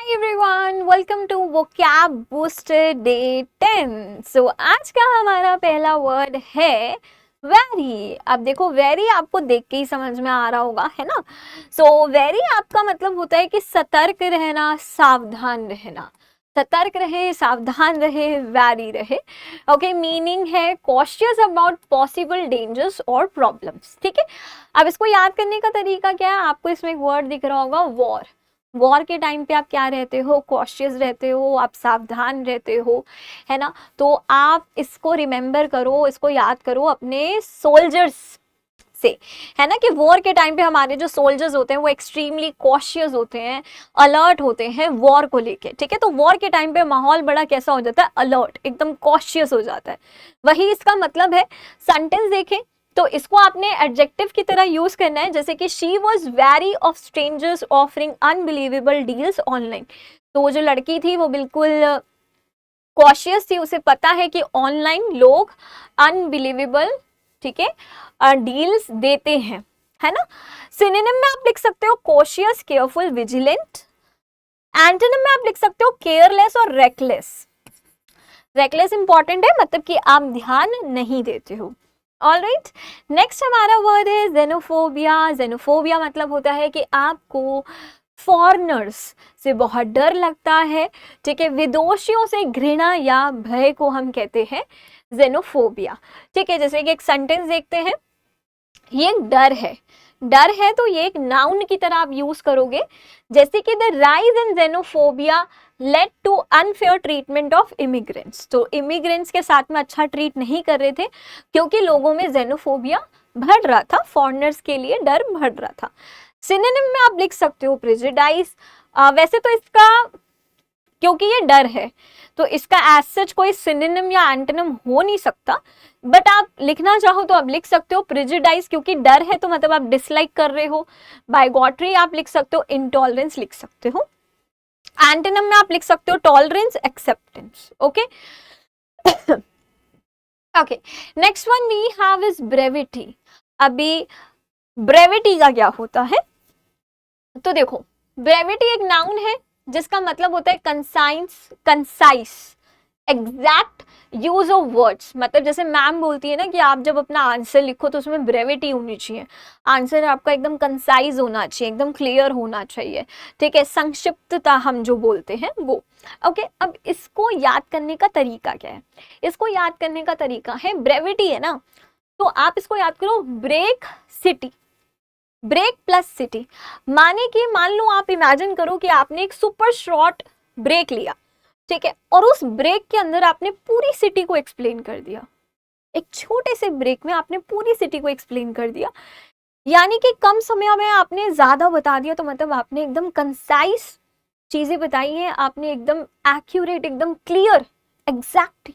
Hi everyone, welcome to vocab booster day 10। So आज का हमारा पहला वर्ड है वेरी। अब देखो, वेरी आपको देख के ही समझ में आ रहा होगा, है ना। सो वेरी आपका मतलब होता है कि सतर्क रहना, सावधान रहना। सतर्क रहे, सावधान रहे, वेरी रहे। ओके, मीनिंग है कॉशियस अबाउट पॉसिबल डेंजर्स और प्रॉब्लम्स। ठीक है, अब इसको याद करने का तरीका क्या है, आपको इसमें एक वर्ड दिख रहा होगा, वॉर। वॉर के टाइम पे आप क्या रहते हो, कॉशियस रहते हो, आप सावधान रहते हो, है ना। तो आप इसको रिमेंबर करो, इसको याद करो अपने सोल्जर्स से, है ना, कि वॉर के टाइम पे हमारे जो सोल्जर्स होते हैं वो एक्सट्रीमली कॉशियस होते हैं, अलर्ट होते हैं वॉर को लेके। ठीक है, तो वॉर के टाइम पे माहौल बड़ा कैसा हो जाता है, अलर्ट, एकदम कॉशियस हो जाता है। वही इसका मतलब है। सेंटेंस देखें तो इसको आपने एडजेक्टिव की तरह यूज करना है, जैसे कि she was very of strangers offering unbelievable deals online. तो वो जो लड़की थी वो बिल्कुल कॉशियस थी, उसे पता है कि ऑनलाइन लोग अनबिलीवेबल, ठीक है, डील्स देते हैं, है ना। सिनोनिम में आप लिख सकते हो कॉशियस, केयरफुल, विजिलेंट। एंटोनिम में आप लिख सकते हो केयरलेस और रेकलेस। रेकलेस इंपॉर्टेंट है, मतलब कि आप ध्यान नहीं देते हो। ऑलराइट, नेक्स्ट हमारा वर्ड है जेनोफोबिया। जेनोफोबिया मतलब होता है कि आपको फॉरेनर्स से बहुत डर लगता है। ठीक है, विदेशियों से घृणा या भय को हम कहते हैं जेनोफोबिया। ठीक है, जैसे कि एक सेंटेंस देखते हैं, ये एक डर है। डर है तो ये एक नाउन की तरह आप यूज करोगे, जैसे कि the rise in xenophobia led to unfair treatment of immigrants. तो इमिग्रेंट्स के साथ में अच्छा ट्रीट नहीं कर रहे थे, क्योंकि लोगों में जेनोफोबिया बढ़ रहा था, फॉरेनर्स के लिए डर बढ़ रहा था। सिनोनिम में आप लिख सकते हो प्रेजुडाइज। वैसे तो इसका, क्योंकि ये डर है तो इसका एज सच कोई सिनोनिम या एंटोनिम हो नहीं सकता, बट आप लिखना चाहो तो आप लिख सकते हो प्रेजुडाइज, क्योंकि डर है तो मतलब आप डिसलाइक कर रहे हो। बाइगॉटरी आप लिख सकते हो, इंटॉलरेंस लिख सकते हो। एंटोनिम में आप लिख सकते हो tolerance, acceptance. Okay okay, next one we have is brevity. अभी ब्रेविटी का क्या होता है, तो देखो, ब्रेविटी एक नाउन है जिसका मतलब होता है कंसाइस, एग्जैक्ट यूज ऑफ वर्ड्स। मतलब जैसे मैम बोलती है ना कि आप जब अपना आंसर लिखो तो उसमें ब्रेविटी होनी चाहिए, आंसर आपका एकदम कंसाइज होना चाहिए, एकदम क्लियर होना चाहिए। ठीक है, संक्षिप्तता हम जो बोलते हैं वो। ओके, अब इसको याद करने का तरीका क्या है, इसको याद करने का तरीका है, ब्रेविटी है ना, तो आप इसको याद करो, break city, break plus city. माने कि मान लो, आप इमेजिन करो कि आपने एक सुपर शॉर्ट ब्रेक लिया, ठीक है, और उस ब्रेक के अंदर आपने पूरी सिटी को एक्सप्लेन कर दिया। एक छोटे से ब्रेक में आपने पूरी सिटी को एक्सप्लेन कर दिया, यानी कि कम समय में आपने ज्यादा बता दिया। तो मतलब आपने एकदम कंसाइज चीजें बताई हैं, आपने एकदम एक्यूरेट, एकदम क्लियर, एग्जैक्ट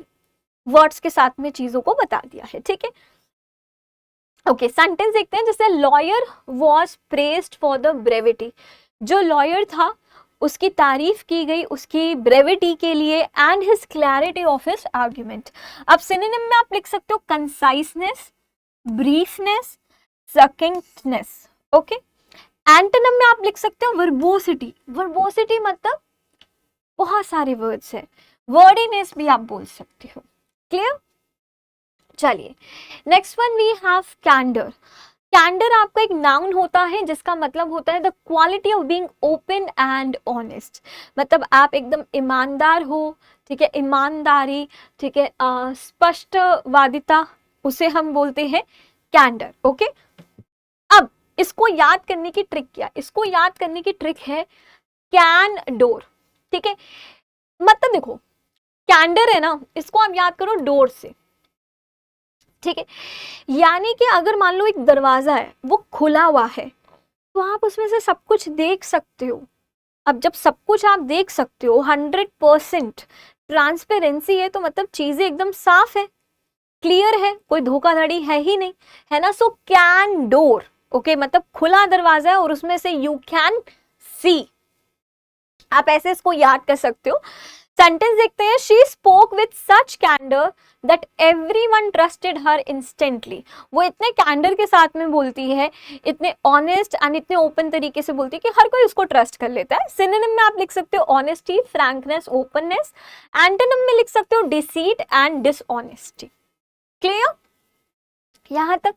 वर्ड्स के साथ में चीजों को बता दिया है। ठीक है, ओके, सेंटेंस देखते हैं, जैसे lawyer was pressed for the brevity. जो लॉयर था उसकी तारीफ की गई उसकी ब्रेविटी के लिए, and his clarity of his argument. अब सिनोनिम में आप लिख सकते हो कंसाइसनेस, ब्रीफनेस, सकिंगनेस। ओके, एंटोनिम में आप लिख सकते हो वर्बोसिटी। वर्बोसिटी मतलब बहुत सारे वर्ड्स है, वर्डीनेस भी आप बोल सकते हो। क्लियर, चलिए नेक्स्ट वन वी हैव कैंडर। कैंडर आपका एक नाउन होता है जिसका मतलब होता है the quality of being open and honest. मतलब आप एकदम ईमानदार हो, ठीक है, ईमानदारी, ठीक है, स्पष्टवादिता, उसे हम बोलते हैं कैंडर। ओके, अब इसको याद करने की ट्रिक क्या, इसको याद करने की ट्रिक है कैन डोर। ठीक है, मतलब देखो, कैंडर है ना, इसको आप याद करो डोर से। ठीक है, यानी कि अगर मान लो एक दरवाजा है वो खुला हुआ है, तो आप उसमें से सब कुछ देख सकते हो। अब जब सब कुछ आप देख सकते हो, 100% ट्रांसपेरेंसी है, तो मतलब चीजें एकदम साफ है, क्लियर है, कोई धोखाधड़ी है ही नहीं, है ना। सो कैन डोर, ओके, मतलब खुला दरवाजा है और उसमें से यू कैन सी, आप ऐसे इसको याद कर सकते हो। सेंटेंस देखते हैं, she spoke with such candour that everyone trusted her instantly. वो इतने कैंडर के साथ में बोलती है, इतने ऑनेस्ट एंड इतने ओपन तरीके से बोलती है कि हर कोई उसको ट्रस्ट कर लेता है। सिनोनिम में आप लिख सकते हो ऑनेस्टी, फ्रैंकनेस, ओपननेस। एंटोनिम में लिख सकते हो डिसीट एंड डिसऑनेस्टी। क्लियर यहां तक?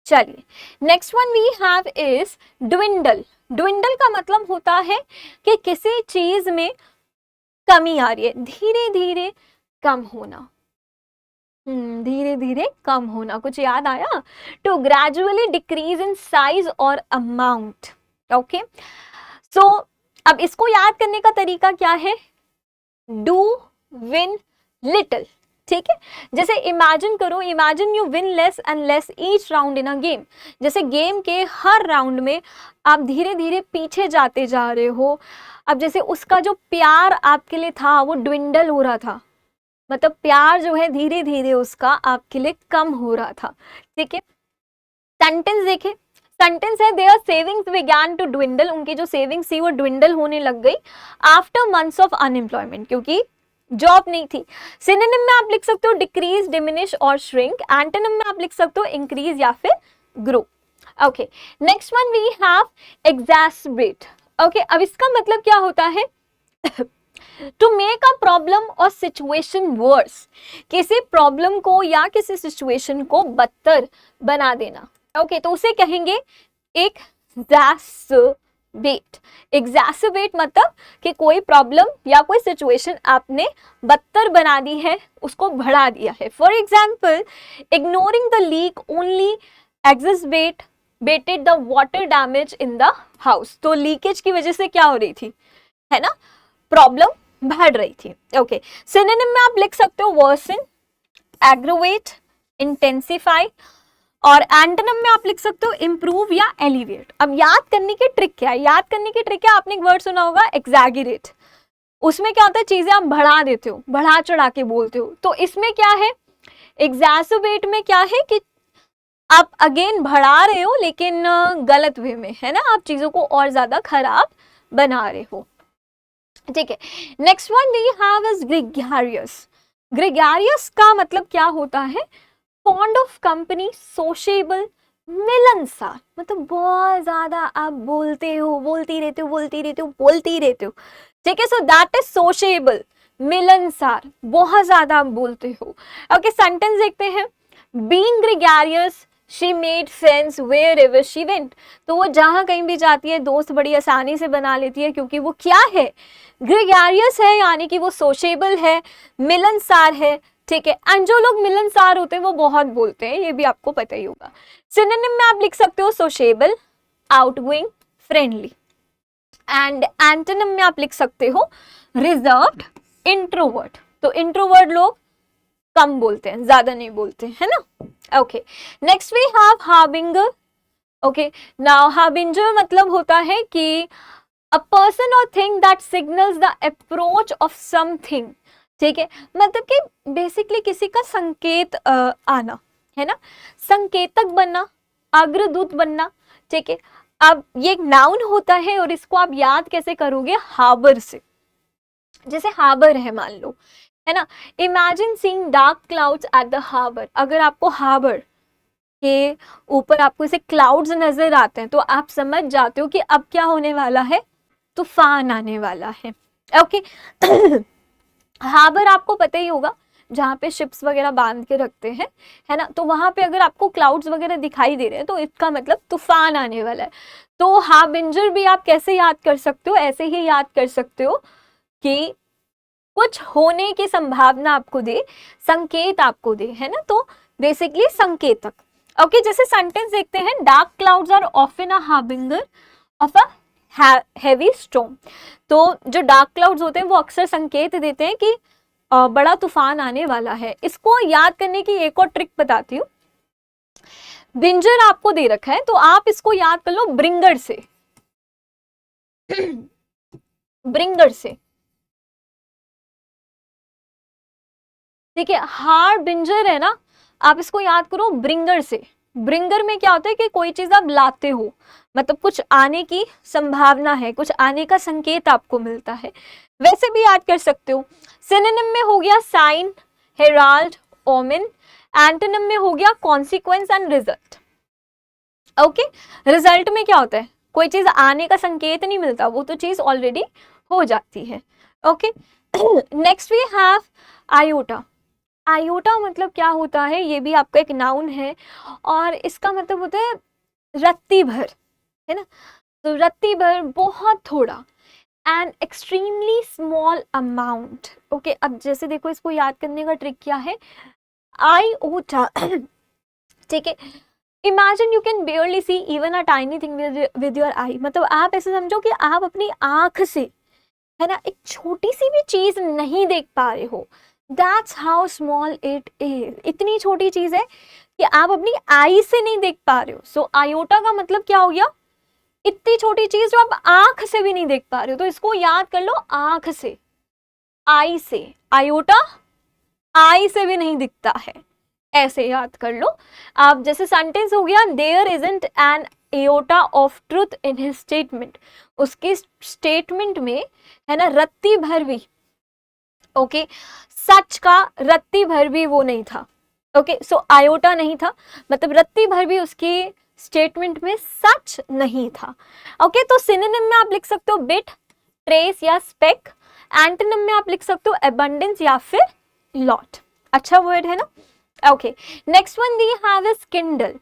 चलिए next one we have is dwindle. Dwindle का मतलब होता है कि किसी चीज में कमी आ रही है, धीरे धीरे कम होना। धीरे धीरे कम होना, कुछ याद आया? To gradually decrease in size और अमाउंट। ओके, सो अब इसको याद करने का तरीका क्या है? Do win little. ठीक है, जैसे इमेजिन करो, imagine you win less and less each round in a game. जैसे गेम के हर राउंड में आप धीरे धीरे पीछे जाते जा रहे हो। अब जैसे उसका जो प्यार आपके लिए था वो ड्विंडल हो रहा था, मतलब प्यार जो है धीरे धीरे उसका आपके लिए कम हो रहा था। ठीक है, सेंटेंस देखे, सेंटेंस है their savings began to dwindle. उनकी जो सेविंग्स थी वो ड्विंडल होने लग गई आफ्टर मंथ्स ऑफ अनएम्प्लॉयमेंट, क्योंकि जॉब नहीं थी। सिनोनिम में आप लिख सकते हो डिक्रीज, डिमिनिश और श्रिंक। एंटोनिम में आप लिख सकते हो इंक्रीज या फिर grow. Okay, next one we have exasperate. Okay, अब इसका मतलब क्या होता है? टू मेक अ प्रॉब्लम और सिचुएशन वर्स, किसी प्रॉब्लम को या किसी सिचुएशन को बदतर बना देना। ओके, तो उसे कहेंगे एग्जैस्परेट। एग्जैस्परेट मतलब कि कोई प्रॉब्लम या कोई सिचुएशन आपने बदतर बना दी है, उसको बढ़ा दिया है। For example, ignoring the leak only exacerbated the water damage in the house. तो लीकेज की वजह से क्या हो रही थी, है ना, प्रॉब्लम बढ़ रही थी। ओके, सिनोनिम में आप लिख सकते हो वर्सन, एग्रोवेट, इंटेंसिफाई, और एंटोनिम में आप लिख सकते हो इंप्रूव या एलिवेट। अब याद करने की ट्रिक क्या है? याद करने की ट्रिक है, आपने एक वर्ड सुना होगा एक्सैगरेट। उसमें क्या होता है, चीजें आप बढ़ा देते हो, बढ़ा चढ़ा के बोलते हो। तो इसमें क्या है, एग्जैस्परेट में क्या है कि आप अगेन बढ़ा रहे हो लेकिन गलत वे में, है ना, आप चीजों को और ज्यादा खराब बना रहे हो। ठीक है, next one we have is gregarious. Gregarious का मतलब क्या होता है? फॉन्ड ऑफ कंपनी, सोशेबल, मिलनसार, मतलब बहुत ज्यादा आप बोलते हो, बोलती रहते हो, बोलती रहते हो, बोलती रहते हो। ठीक है, सो दैट इज सोशेबल, मिलनसार, बहुत ज्यादा आप बोलते हो। ओके, सेंटेंस देखते हैं, being gregarious she made friends wherever she went. तो वो जहां कहीं भी जाती है दोस्त बड़ी आसानी से बना लेती है, क्योंकि वो क्या है, ग्रेगरियस है, यानी कि वो सोशेबल है, मिलनसार है। ठीक है, एंड जो लोग मिलनसार होते हैं वो बहुत बोलते हैं, ये भी आपको पता ही होगा। सिनोनिम में आप लिख सकते हो sociable, outgoing, friendly. And antonym में आप लिख सकते हो रिजर्व्ड, इंट्रोवर्ट। तो इंट्रोवर्ट लोग कम बोलते हैं, ज्यादा नहीं बोलते, है ना। Okay, next we have harbinger. Okay, now harbinger मतलब होता है कि अ पर्सन और thing that signals the approach of something. ठीक है, मतलब कि बेसिकली किसी का संकेत आना, है ना, संकेतक बनना, अग्रदूत बनना। ठीक है, अब ये एक नाउन होता है और इसको आप याद कैसे करोगे? हार्बर से। जैसे हार्बर है मान लो, है ना, imagine seeing dark clouds at the harbour. अगर आपको हार्बर के ऊपर आपको ऐसे क्लाउड्स नजर आते हैं तो आप समझ जाते हो कि अब क्या होने वाला है, तूफान आने वाला है। ओके, हार्बर आपको पता ही होगा, जहाँ पे शिप्स वगैरह बांध के रखते हैं, है ना, तो वहां पे अगर आपको क्लाउड्स वगैरह दिखाई दे रहे हैं तो इसका मतलब तूफान आने वाला है। तो हार्बिंजर भी आप कैसे याद कर सकते हो? ऐसे ही याद कर सकते हो कि कुछ होने की संभावना आपको दे, संकेत आपको दे, है ना, तो बेसिकली संकेतक। ओके, जैसे सेंटेंस देखते हैं, dark clouds are often a harbinger of a heavy storm. तो जो डार्क क्लाउड्स होते हैं वो अक्सर संकेत देते हैं कि बड़ा तूफान आने वाला है। इसको याद करने की एक और ट्रिक बताती हूँ। बिंजर आपको दे रखा है तो आप इसको याद कर लो ब्रिंगर से। ब्रिंगर से, ठीक है, हार्बिंजर है ना, आप इसको याद करो ब्रिंगर से। ब्रिंगर में क्या होता है कि कोई चीज आप लाते हो, मतलब कुछ आने की संभावना है, कुछ आने का संकेत आपको मिलता है, वैसे भी याद कर सकते हो। सिनोनिम में हो गया साइन, हेराल्ड, ओमेन। एंटोनिम में हो गया consequence and result. Okay, result में क्या होता है, कोई चीज आने का संकेत नहीं मिलता, वो तो चीज ऑलरेडी हो जाती है। Okay, next we have iota. Iota मतलब क्या होता है, ये भी आपका एक नाउन है और इसका मतलब होता है रत्ती भर, है ना। तो रत्ती भर, बहुत थोड़ा, an extremely small amount. Okay, अब जैसे देखो इसको याद करने का ट्रिक क्या है, आयोटा, ठीक है। Imagine you can barely see even a tiny thing with your eye, मतलब आप ऐसे समझो कि आप अपनी आंख से, है ना, एक छोटी सी भी चीज नहीं देख पा रहे हो। That's how small it is, इतनी छोटी चीज है कि आप अपनी आई से नहीं देख पा रहे हो। सो आयोटा का मतलब क्या हो गया, इतनी छोटी चीज जो आप आंख से भी नहीं देख पा रहे हो। तो इसको याद कर लो, आंख से, आई से, आयोटा आई से भी नहीं दिखता है, ऐसे याद कर लो आप। जैसे सेंटेंस हो गया, there isn't an iota of truth in his statement, उसके स्टेटमेंट में, है ना, रत्ती भर भी, ओके, सच का रत्ती भर भी वो नहीं था। ओके, सो आयोटा नहीं था, मतलब रत्ती भर भी उसकी स्टेटमेंट में सच नहीं था। ओके, तो सिनोनिम में आप लिख सकते हो बिट, ट्रेस या स्पेक। एंटोनिम में आप लिख सकते हो अबंडेंस या फिर लॉट। अच्छा वर्ड है ना। Okay, next one we have is kindle.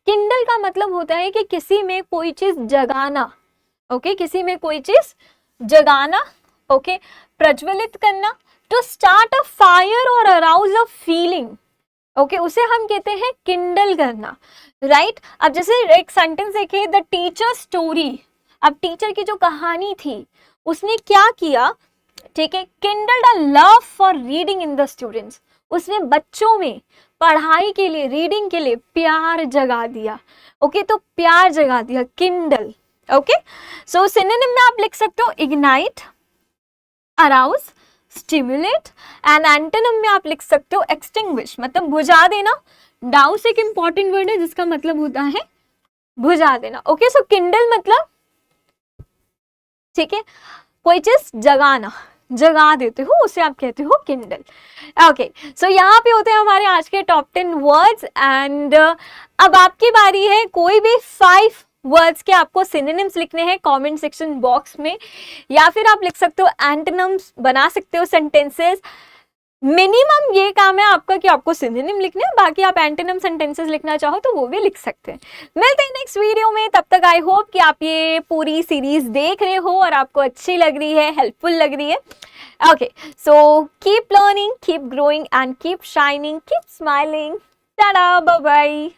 Kindle का मतलब होता है कि किसी में कोई चीज जगाना। ओके, किसी में कोई चीज जगाना, ओके, प्रज्वलित करना, टू स्टार्ट अ फायर और अराउज अ फीलिंग। ओके, उसे हम कहते हैं किंडल करना, राइट। अब जैसे एक सेंटेंस देखे, द टीचर स्टोरी। अब टीचर की जो कहानी थी, उसने क्या किया, ठीक है, kindled a love for reading in the students, उसने बच्चों में पढ़ाई के लिए, रीडिंग के लिए प्यार जगा दिया। ओके, तो प्यार जगा दिया, किंडल। ओके, सो सिनोनिम में आप लिख सकते हो ignite, arouse, stimulate. And antonym में आप लिख सकते हो एक्सटिंग्विश, मतलब बुझा देना। डाउस एक इंपॉर्टेंट वर्ड है जिसका मतलब होता है बुझा देना। ओके, सो किंडल मतलब, ठीक है, कोई चीज जगाना, जगा देते हो, उसे आप कहते हो किंडल। ओके, सो यहाँ पे होते हैं हमारे आज के टॉप 10 वर्ड्स। एंड अब आपकी बारी है, कोई भी 5 वर्ड्स के आपको सिनोनिम्स लिखने हैं कमेंट सेक्शन बॉक्स में, या फिर आप लिख सकते हो एंटोनिम्स, बना सकते हो सेंटेंसेस। मिनिमम ये काम है आपका कि आपको सिनोनिम लिखने हैं, बाकी आप एंटोनिम सेंटेंसेस लिखना चाहो तो वो भी लिख सकते हैं। मिलते हैं नेक्स्ट वीडियो में, तब तक आई होप कि आप ये पूरी सीरीज देख रहे हो और आपको अच्छी लग रही है, हेल्पफुल लग रही है। Okay, so keep learning, keep growing and keep shining, keep smiling. Tata, bye bye.